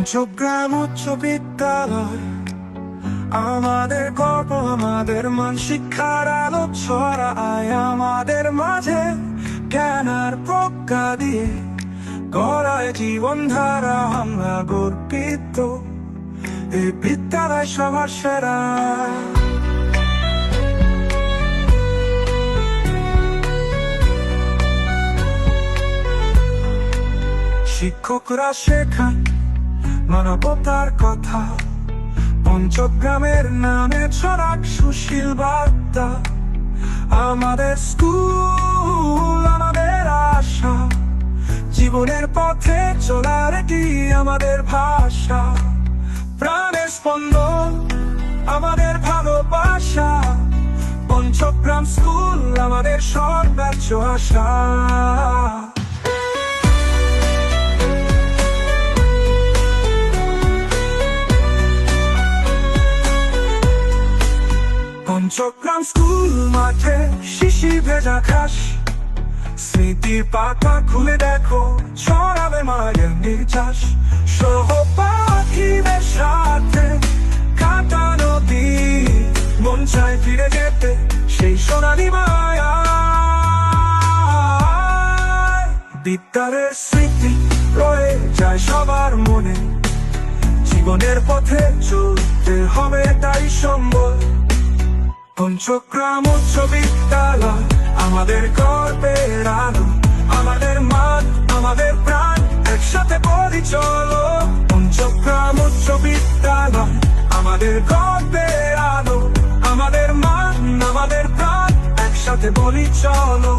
পঞ্চগ্রাম উচ্চ বিদ্যালয় আমাদের গর্ব, আমাদের মান শিক্ষার আলো ছড়ায় আমাদের মাঝে, জ্ঞান আর প্রজ্ঞা দিয়ে গড়ায় জীবনধারা। আমরা গর্বিত এই বিদ্যালয় সবার সেরা। শিক্ষকরা শেখান মানবতার কথা, পঞ্চগ্রামের নামে ছড়াক সুশীল বার্তা। আমাদের স্কুল আমাদের আশা, জীবনের পথে চলার এটি আমাদের ভাষা। প্রাণের স্পন্দন আমাদের ভালোবাসা, পঞ্চগ্রাম স্কুল আমাদের সর্বোচ্চ আশা। পঞ্চগ্রাম স্কুল মাঠে শিশি ভেজা ঘাস, স্মৃতির পাতা খুলে দেখো ছড়াবে মায়ের নির্যাস। সহপাঠীদের সাথে কাটানো দিন, মন চায় ফিরে যেতে সেই সোনালী মায়া। বিদ্যালয়ের স্মৃতি রয়ে যায় সবার মনে, জীবনের পথে চলতে হবে তাই সম্বল। পঞ্চগ্রাম উচ্চ বিদ্যালয় আমাদের গর্বের আলো, আমাদের মান আমাদের প্রাণ একসাথে বলি চলো। পঞ্চগ্রাম উচ্চ বিদ্যালয় আমাদের গর্বের আলো, আমাদের মান আমাদের প্রাণ একসাথে বলি চলো।